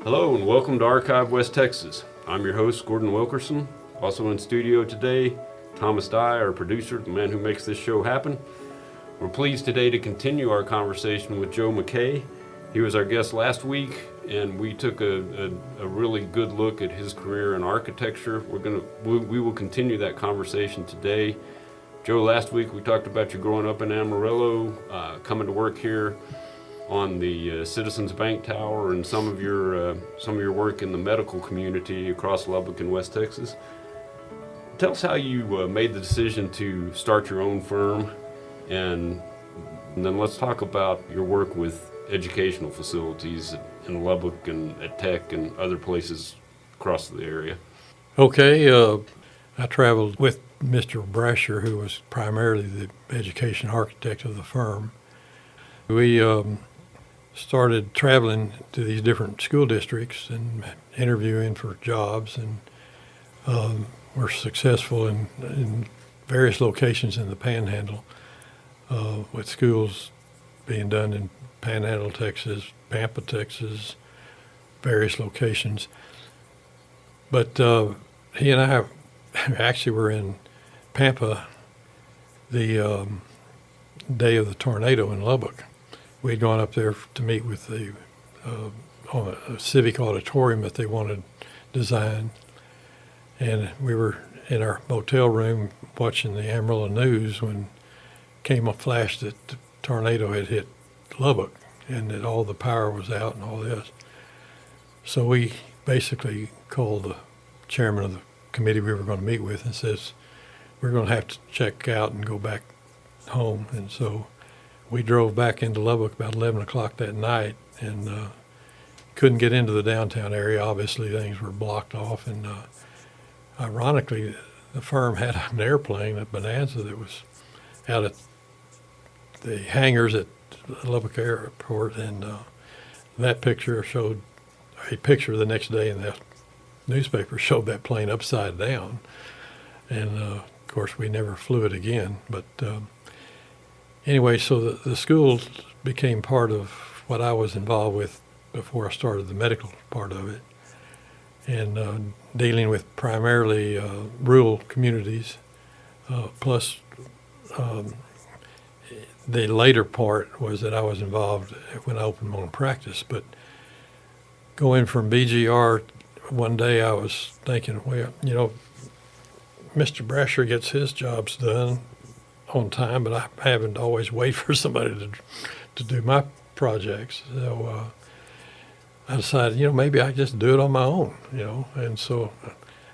Hello and welcome to Archive West Texas. I'm your host, Gordon Wilkerson. Also in studio today, Thomas Dye, our producer, the man who makes this show happen. We're pleased today to continue our conversation with Joe McKay. He was our guest last week, and we took a really good look at his career in architecture. We will continue that conversation today. Joe, last week we talked about you growing up in Amarillo, coming to work here on the Citizens Bank Tower, and some of your work in the medical community across Lubbock and West Texas. Tell us how you made the decision to start your own firm, and then let's talk about your work with educational facilities in Lubbock and at Tech and other places across the area. Okay, I traveled with Mr. Brasher, who was primarily the education architect of the firm. We started traveling to these different school districts and interviewing for jobs, and were successful in various locations in the Panhandle, with schools being done in Panhandle, Texas, Pampa, Texas, various locations. But he and I actually were in Pampa the day of the tornado in Lubbock. We'd gone up there to meet with the on a civic auditorium that they wanted designed, and we were in our motel room watching the Amarillo news when came a flash that the tornado had hit Lubbock and that all the power was out and all this. So we basically called the chairman of the committee we were going to meet with and says, we're going to have to check out and go back home. And so we drove back into Lubbock about 11 o'clock that night, and couldn't get into the downtown area. Obviously, things were blocked off, and ironically, the firm had an airplane, a Bonanza, that was out at the hangars at Lubbock Airport, and that picture showed a picture the next day in the newspaper showed that plane upside down, and of course we never flew it again. But anyway, so the school became part of what I was involved with before I started the medical part of it, and dealing with primarily rural communities, plus the later part was that I was involved when I opened my own practice. But going from BGR, one day I was thinking, well, Mr. Brasher gets his jobs done on time, but I haven't always wait for somebody to do my projects. So I decided, maybe I just do it on my own, And so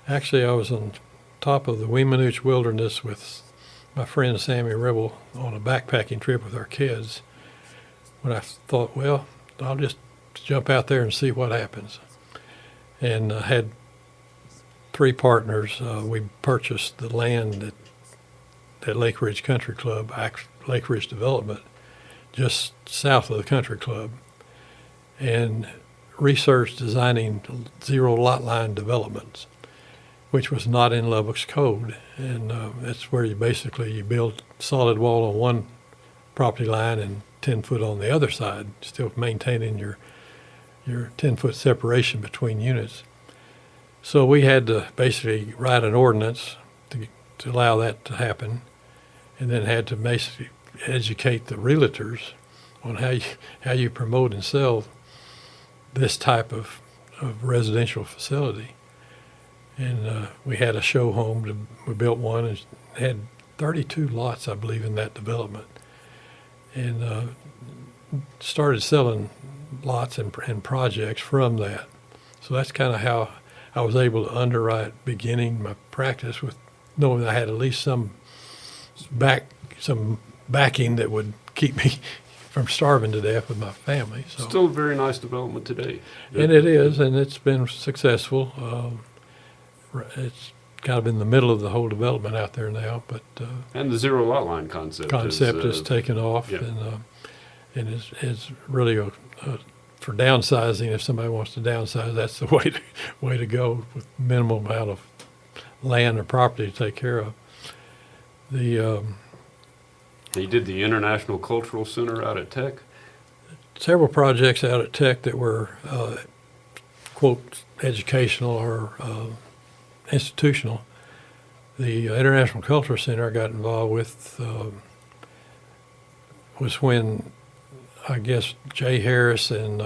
actually I was on top of the Weemanooch Wilderness with my friend Sammy Ribble on a backpacking trip with our kids, when I thought, well, I'll just jump out there and see what happens. And had three partners. We purchased the land at Lake Ridge Country Club, Lake Ridge Development, just south of the country club, and researched designing zero lot line developments, which was not in Lubbock's code. And that's where you build solid wall on one property line and 10 foot on the other side, still maintaining your 10-foot separation between units. So we had to basically write an ordinance to allow that to happen, and then had to basically educate the realtors on how you promote and sell this type of residential facility. And we had a show home. We built one and had 32 lots, I believe, in that development, and started selling lots and projects from that. So that's kind of how I was able to underwrite beginning my practice, with knowing that I had at least some backing that would keep me from starving to death with my family. So Still a very nice development today. And it is, and it's been successful. It's kind of in the middle of the whole development out there now, but And the zero lot line concept has taken off, yeah. and is really for downsizing. If somebody wants to downsize, that's the way to go, with minimal amount of land or property to take care of. He did the International Cultural Center out at Tech. Several projects out at Tech that were quote, educational or institutional. The International Cultural Center I got involved with was when I guess Jay Harris and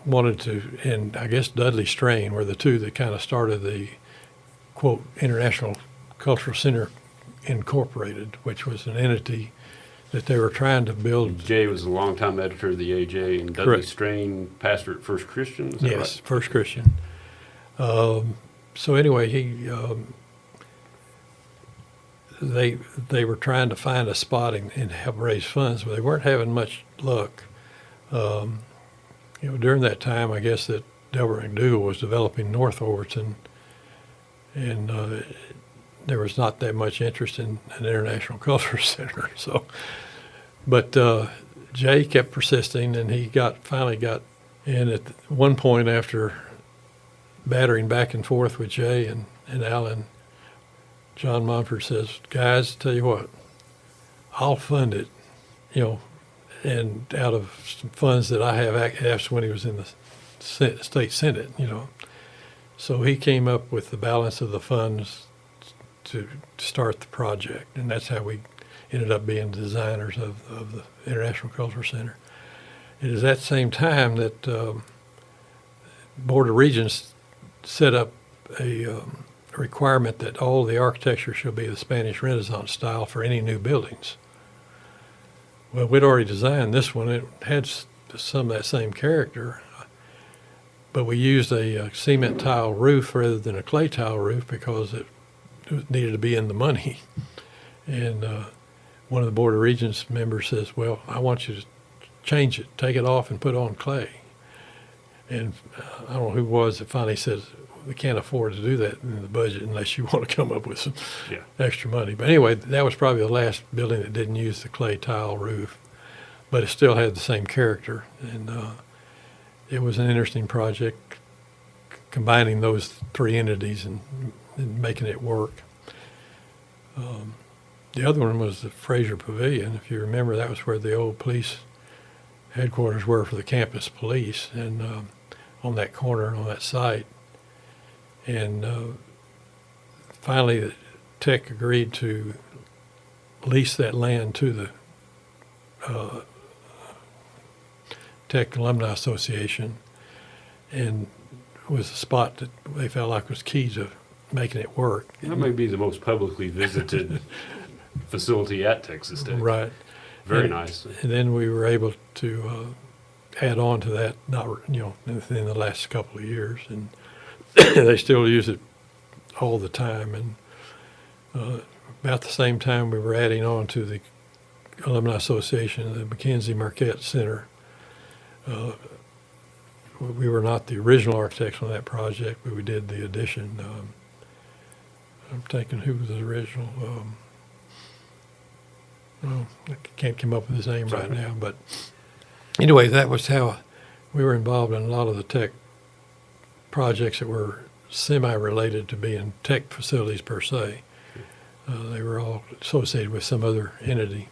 wanted to, and I guess Dudley Strain were the two that kind of started the quote International Cultural Center Incorporated, which was an entity that they were trying to build. Jay was a longtime editor of the AJ, and Dudley Correct. Strain, pastor at First Christian. Is that Yes, right? First Christian. So anyway, they were trying to find a spot and help raise funds, but they weren't having much luck. During that time, I guess that Delbert McDougall was developing North Overton, and there was not that much interest in an International Cultural Center. So, but Jay kept persisting, and he finally got in at one point after battering back and forth with Jay and Alan. John Mumford says, "Guys, tell you what, I'll fund it," and out of some funds that I have asked when he was in the state senate, So he came up with the balance of the funds to start the project, and that's how we ended up being designers of the International Cultural Center. It is that same time that Board of Regents set up a requirement that all the architecture shall be the Spanish Renaissance style for any new buildings. Well, we'd already designed this one. It had some of that same character, but we used a cement tile roof rather than a clay tile roof because it needed to be in the money. And one of the Board of Regents members says, "Well, I want you to change it, take it off and put on clay." And I don't know who it was that finally says, "We can't afford to do that in the budget unless you want to come up with some extra money." But anyway, that was probably the last building that didn't use the clay tile roof, but it still had the same character. And it was an interesting project, combining those three entities and making it work. The other one was the Fraser Pavilion. If you remember, that was where the old police headquarters were for the campus police, and on that corner, on that site. And finally, the Tech agreed to lease that land to the Tech Alumni Association, and it was a spot that they felt like was key to making it work. That may be the most publicly visited facility at Texas Tech. Right. Very nice. And then we were able to add on to that, within the last couple of years, and they still use it all the time. And about the same time, we were adding on to the Alumni Association, the Mackenzie Marquette Center. We were not the original architects on that project, but we did the addition. I'm thinking who was the original. I can't come up with his name right now, but anyway, that was how we were involved in a lot of the tech projects that were semi-related to being tech facilities per se. They were all associated with some other entity.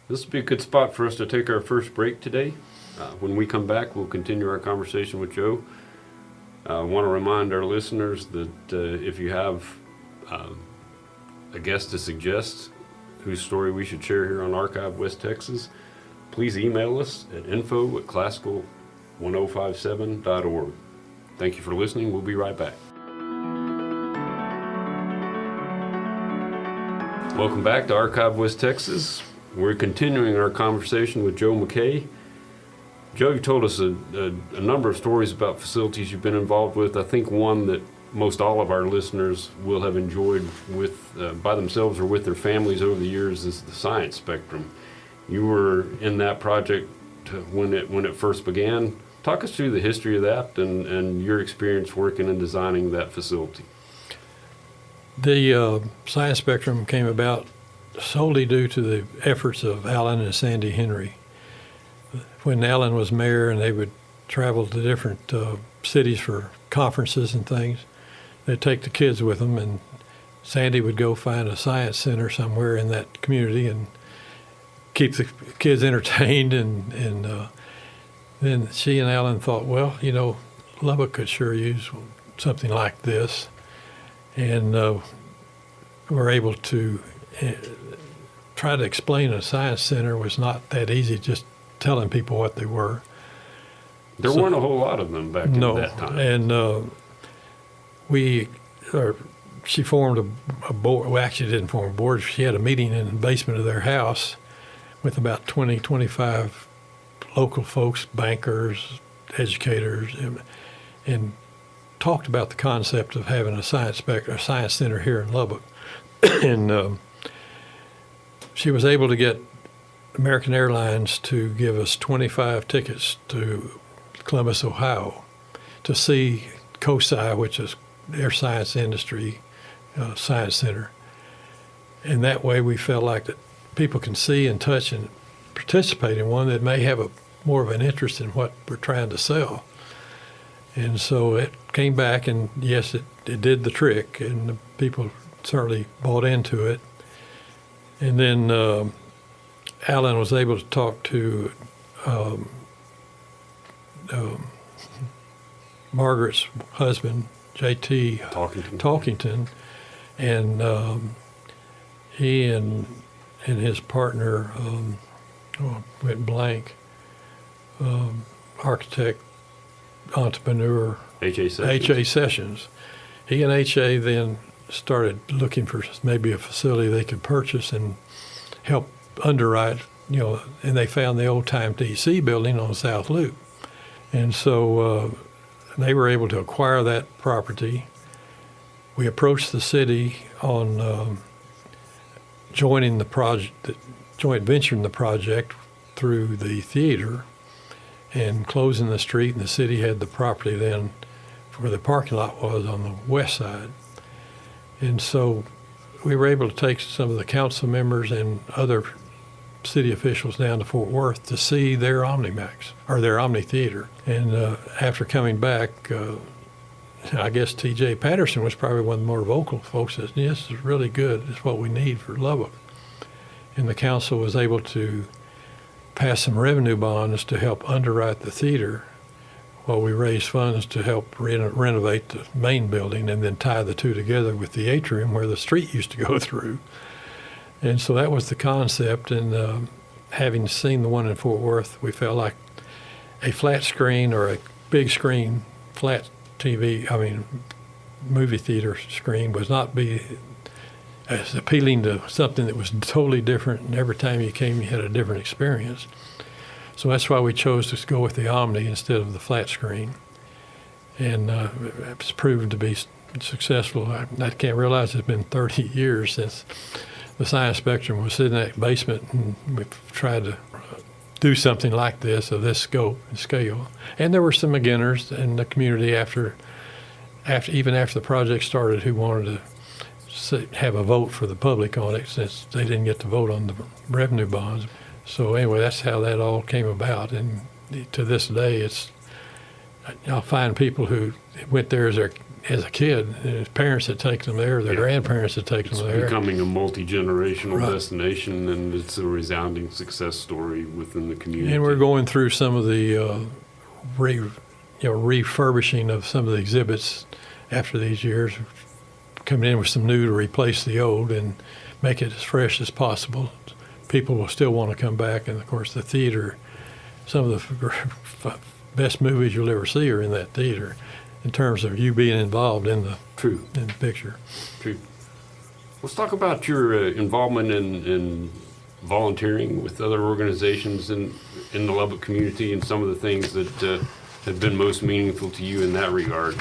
This would be a good spot for us to take our first break today. When we come back, we'll continue our conversation with Joe. I want to remind our listeners that if you have a guest to suggest whose story we should share here on Archive West Texas, please email us at info@classical1057.org. Thank you for listening. We'll be right back. Welcome back to Archive West Texas. We're continuing our conversation with Joe McKay. Joe, you told us a number of stories about facilities you've been involved with. I think one that most all of our listeners will have enjoyed with by themselves or with their families over the years is the Science Spectrum. You were in that project when it first began. Talk us through the history of that and your experience working and designing that facility. The Science Spectrum came about solely due to the efforts of Alan and Sandy Henry. When Alan was mayor and they would travel to different cities for conferences and things, they'd take the kids with them, and Sandy would go find a science center somewhere in that community and keep the kids entertained. And then she and Alan thought, well, Lubbock could sure use something like this, and were able to try to explain a science center was not that easy, just telling people what they were. There weren't a whole lot of them back in that time. And she formed a board. Well, actually didn't form a board. She had a meeting in the basement of their house with about 20, 25 local folks, bankers, educators, and talked about the concept of having a science center here in Lubbock. And she was able to get American Airlines to give us 25 tickets to Columbus, Ohio, to see COSI, which is their science industry science center. And that way we felt like that people can see and touch and participate in one that may have more of an interest in what we're trying to sell. And so it came back, and yes, it did the trick, and the people certainly bought into it. And then Alan was able to talk to Margaret's husband, J.T. Talkington, and he and his partner went blank, architect, entrepreneur, H.A. Sessions. He and H.A. then started looking for maybe a facility they could purchase and help underwrite, and they found the old-time D.C. building on South Loop. And so they were able to acquire that property. We approached the city on joining the project, joint venturing the project through the theater and closing the street, and the city had the property then where the parking lot was on the west side. And so we were able to take some of the council members and other city officials down to Fort Worth to see their OmniMax, or their Omni Theater. And after coming back, I guess T.J. Patterson was probably one of the more vocal folks that, yes, it's really good. It's what we need for Lubbock. And the council was able to pass some revenue bonds to help underwrite the theater while we raised funds to help renovate the main building and then tie the two together with the atrium where the street used to go through. And so that was the concept. And having seen the one in Fort Worth, we felt like a flat screen or a big screen, flat movie theater screen would not be as appealing to something that was totally different, and every time you came you had a different experience. So that's why we chose to go with the Omni instead of the flat screen. And it's proven to be successful. I can't realize it's been 30 years since the Science Spectrum was in that basement, and we've tried to do something like this, of this scope and scale. And there were some beginners in the community even after the project started who wanted to have a vote for the public on it, since they didn't get to vote on the revenue bonds. So anyway, that's how that all came about. And to this day, I'll find people who went there as a kid, and his parents had taken them there, their grandparents had taken them there. It's becoming a multi-generational destination, and it's a resounding success story within the community. And we're going through some of the refurbishing of some of the exhibits after these years, coming in with some new to replace the old and make it as fresh as possible. People will still want to come back, and of course the theater, some of the best movies you'll ever see are in that theater in terms of you being involved in the picture. True. Let's talk about your involvement in volunteering with other organizations in the Lubbock community, and some of the things that have been most meaningful to you in that regard.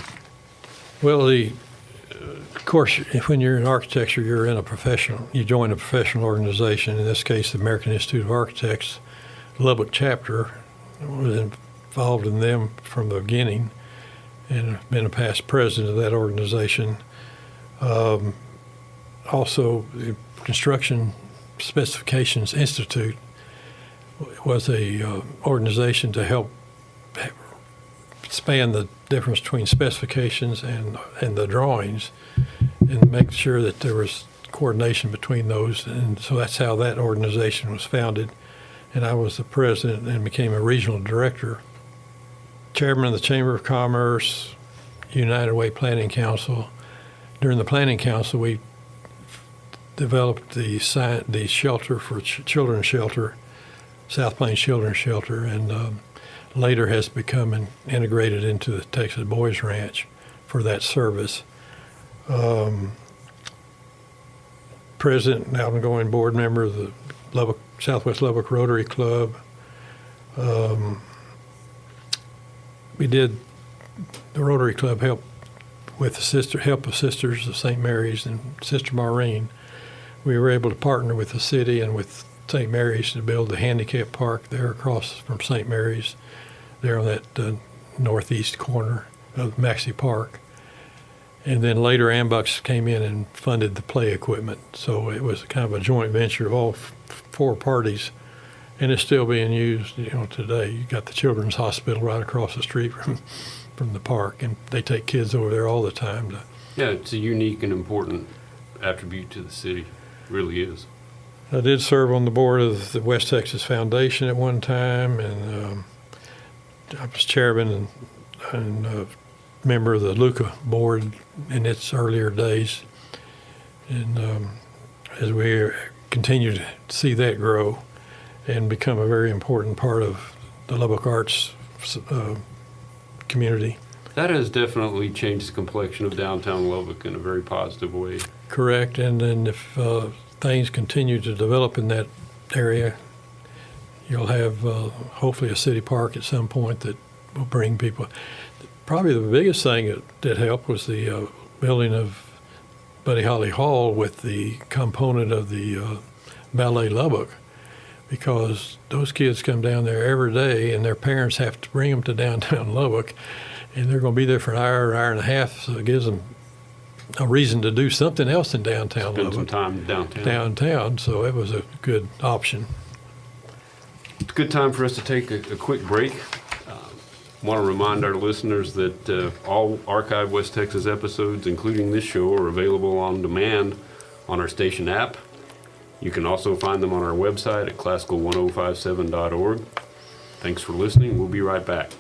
Well, of course, when you're in architecture, you join a professional organization. In this case, the American Institute of Architects Lubbock chapter. Was involved in them from the beginning, and been a past president of that organization. Also, the Construction Specifications Institute was a organization to help span the difference between specifications and the drawings, and make sure that there was coordination between those. And so that's how that organization was founded. And I was the president and became a regional director chairman of the Chamber of Commerce, United Way Planning Council. During the Planning Council, we developed the shelter for children's shelter, South Plains Children's Shelter, and later has become integrated into the Texas Boys Ranch for that service. President and outgoing board member of the Southwest Lubbock Rotary Club. We did the Rotary Club help of Sisters of St. Mary's and Sister Maureen. We were able to partner with the city and with St. Mary's to build the handicap park there across from St. Mary's, there on that northeast corner of Maxey Park. And then later Ambucks came in and funded the play equipment. So it was kind of a joint venture of all four parties, and it's still being used, today. You got the Children's Hospital right across the street from the park, and they take kids over there all the time. Yeah, it's a unique and important attribute to the city. It really is. I did serve on the board of the West Texas Foundation at one time, and I was chairman and member of the LUCA board in its earlier days. And as we continue to see that grow and become a very important part of the Lubbock arts community. That has definitely changed the complexion of downtown Lubbock in a very positive way. Correct. And then if things continue to develop in that area, you'll have hopefully a city park at some point that will bring people. Probably the biggest thing that helped was the building of Buddy Holly Hall with the component of the Ballet Lubbock, because those kids come down there every day and their parents have to bring them to downtown Lubbock, and they're going to be there for an hour and a half, so it gives them a reason to do something else in downtown Spend Lubbock. some time downtown. Downtown, so it was a good option. It's a good time for us to take a quick break. Want to remind our listeners that all Archive West Texas episodes, including this show, are available on demand on our station app. You can also find them on our website at classical1057.org. Thanks for listening. We'll be right back.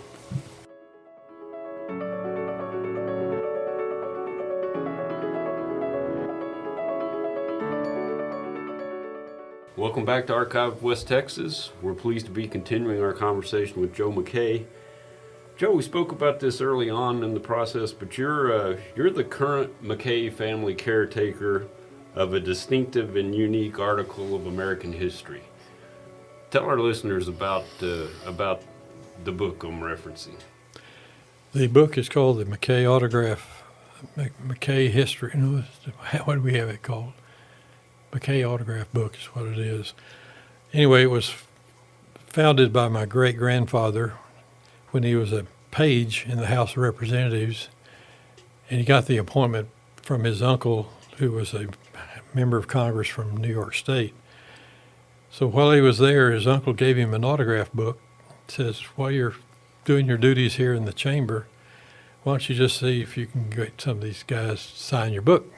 Welcome back to Archive West Texas. We're pleased to be continuing our conversation with Joe McKay. Joe, we spoke about this early on in the process, but you're the current McKay family caretaker of a distinctive and unique article of American history. Tell our listeners about the book I'm referencing. The book is called the McKay Autograph, McKay History. What do we have it called? McKay Autograph Book is what it is. Anyway, it was founded by my great-grandfather when he was a page in the House of Representatives, and he got the appointment from his uncle, who was a member of Congress from New York State. So while he was there, his uncle gave him an autograph book. It says, while you're doing your duties here in the chamber, why don't you just see if you can get some of these guys to sign your book?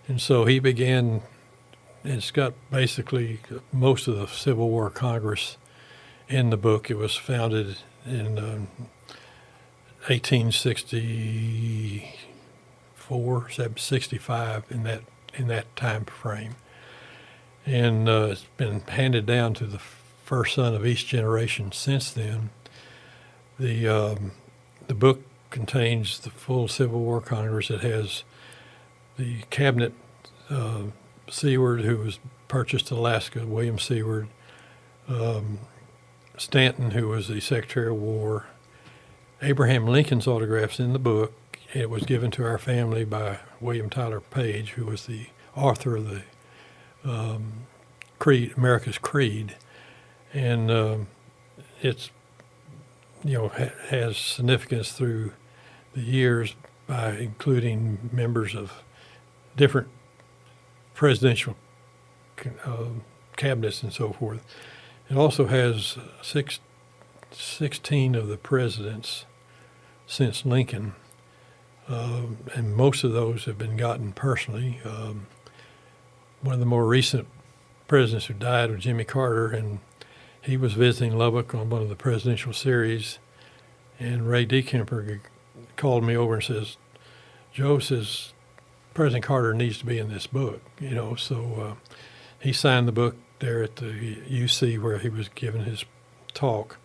And so he began, and it's got basically most of the Civil War Congress in the book. It was founded in 1864, 65, in that time frame, and it's been handed down to the first son of each generation since then. The book contains the full Civil War Congress. It has the cabinet, Seward, who was purchased Alaska, William Seward, Stanton, who was the Secretary of War, Abraham Lincoln's autographs in the book. It was given to our family by William Tyler Page, who was the author of the Creed, America's Creed, and it's has significance through the years by including members of different presidential cabinets and so forth. It also has 16 of the presidents since Lincoln, and most of those have been gotten personally. One of the more recent presidents who died was Jimmy Carter, and he was visiting Lubbock on one of the presidential series, And Ray Decamper called me over and says, Joe says, President Carter needs to be in this book, So he signed the book there at the UC where he was giving his talk.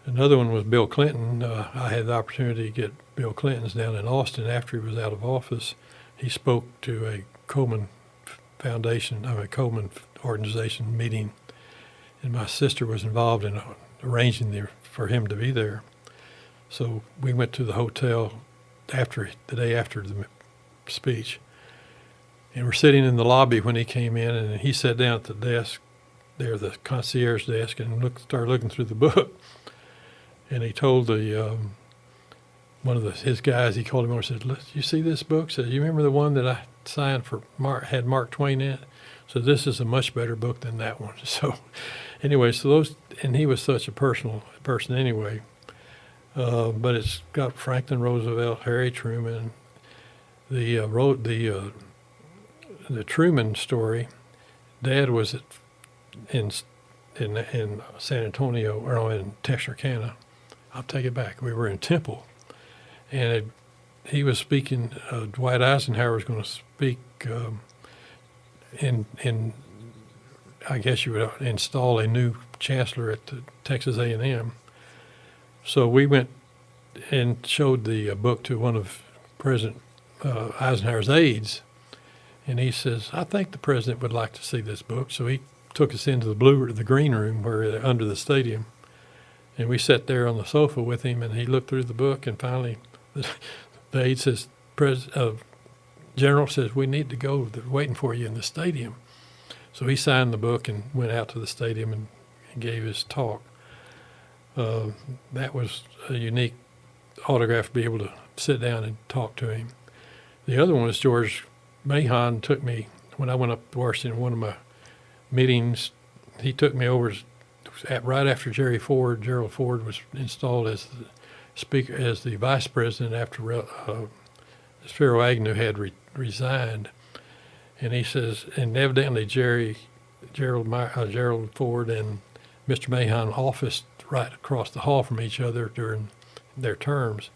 Another one was Bill Clinton. I had the opportunity to get Bill Clinton's down in Austin after he was out of office. He spoke to a Coleman organization meeting, and my sister was involved in arranging for him to be there. So we went to the hotel the day after the speech, and we're sitting in the lobby when he came in, and he sat down at the desk there, the concierge desk, and started looking through the book. And he told one of his guys, he called him over and said, you see this book? Said, you remember the one that I signed for had Mark Twain in it? So this is a much better book than that one. So anyway, and he was such a personal person anyway. But it's got Franklin Roosevelt, Harry Truman, the Truman story. Dad was in San Antonio, or in Texarkana. I'll take it back. We were in Temple, and he was speaking. Dwight Eisenhower was going to speak in. I guess you would install a new chancellor at the Texas A&M. So we went and showed the book to one of President Eisenhower's aides, and he says, "I think the president would like to see this book." So he took us into the green room where under the stadium. And we sat there on the sofa with him, and he looked through the book, and finally the aide says, General says, we need to go. They're waiting for you in the stadium. So he signed the book and went out to the stadium and gave his talk. That was a unique autograph to be able to sit down and talk to him. The other one was George Mahon took me, when I went up to Washington, one of my meetings, he took me over right after Gerald Ford was installed as the speaker, as the vice president after Spiro Agnew had resigned. And he says, and evidently Gerald Ford and Mr. Mahon officed right across the hall from each other during their terms.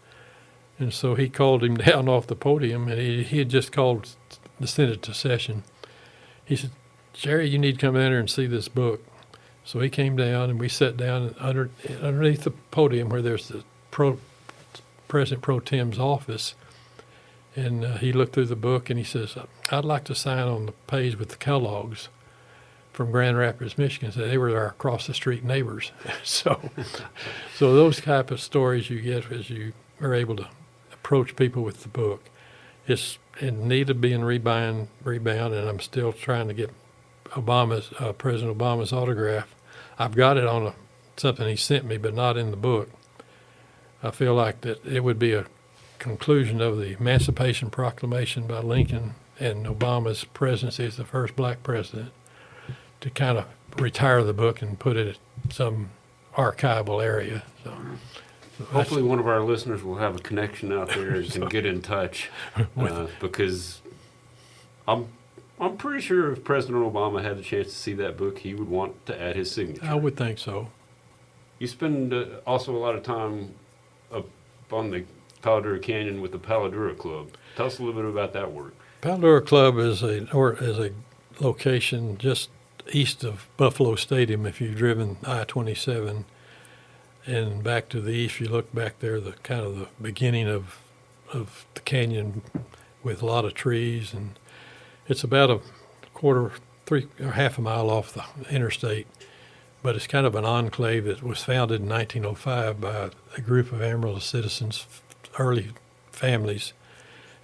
And so he called him down off the podium, and he had just called the Senate to session. He said, Jerry, you need to come in here and see this book. So he came down, and we sat down underneath the podium where there's the President Pro Tem's office. And he looked through the book, and he says, I'd like to sign on the page with the Kellogg's from Grand Rapids, Michigan. So they were our across-the-street neighbors. So those type of stories you get as you are able to approach people with the book. It's in need of being rebound, and I'm still trying to get President Obama's autograph. I've got it on something he sent me, but not in the book. I feel like that it would be a conclusion of the Emancipation Proclamation by Lincoln and Obama's presidency as the first black president to kind of retire the book and put it at some archival area. So hopefully one of our listeners will have a connection out there and can get in touch because I'm pretty sure if President Obama had the chance to see that book, he would want to add his signature. I would think so. You spend also a lot of time up on the Palo Duro Canyon with the Palo Duro Club. Tell us a little bit about that work. Palo Duro Club is a location just east of Buffalo Stadium. If you've driven I-27 and back to the east, you look back there, the kind of the beginning of the canyon with a lot of trees, and it's about half a mile off the interstate, but it's kind of an enclave that was founded in 1905 by a group of Amarillo citizens, early families,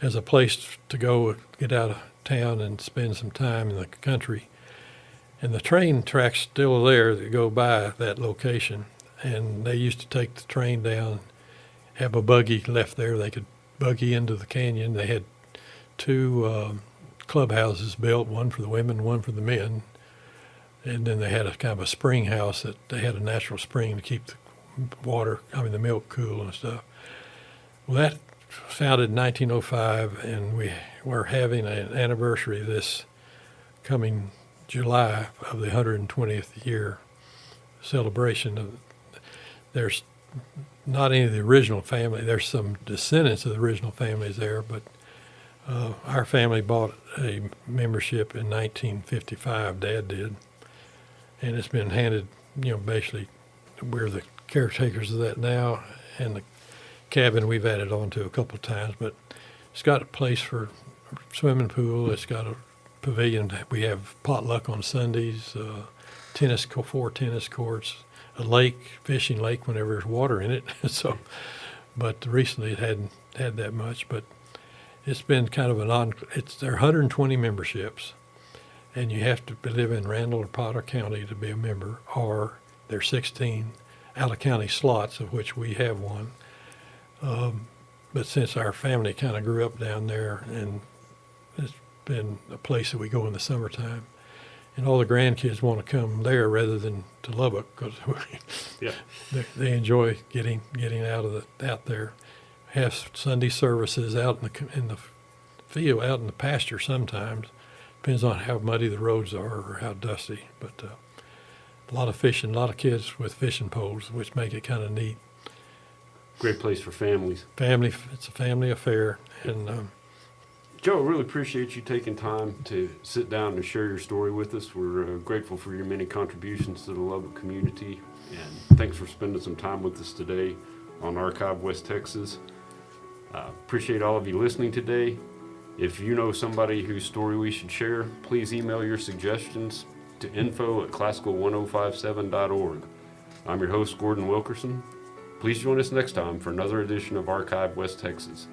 as a place to go get out of town and spend some time in the country. And the train tracks still there that go by that location, and they used to take the train down, have a buggy left there. They could buggy into the canyon. They had two clubhouses built, one for the women, one for the men. And then they had a kind of a spring house that they had a natural spring to keep the milk cool and stuff. Well, that founded in 1905, and we were having an anniversary this coming July of the 120th year celebration. There's not any of the original family. There's some descendants of the original families there, but our family bought a membership in 1955. Dad did, and it's been handed. Basically, we're the caretakers of that now, and the cabin we've added on to a couple of times. But it's got a place for a swimming pool. It's got a pavilion. We have potluck on Sundays. 4 tennis courts. A lake, fishing lake whenever there's water in it. So, but recently it hadn't had that much. But it's been kind of there are 120 memberships, and you have to live in Randall or Potter County to be a member, or there's 16 out-of-county slots, of which we have one. But since our family kind of grew up down there, and it's been a place that we go in the summertime, and all the grandkids want to come there rather than to Lubbock because Yeah. they enjoy getting out there. Have Sunday services out in the field, out in the pasture sometimes. Depends on how muddy the roads are or how dusty. But a lot of fishing, a lot of kids with fishing poles, which make it kind of neat. Great place for families. It's a family affair, and Joe, I really appreciate you taking time to sit down and share your story with us. We're grateful for your many contributions to the Lubbock community, and thanks for spending some time with us today on Archive West Texas. Appreciate all of you listening today. If you know somebody whose story we should share, please email your suggestions to info@classical1057.org. I'm your host, Gordon Wilkerson. Please join us next time for another edition of Archive West Texas.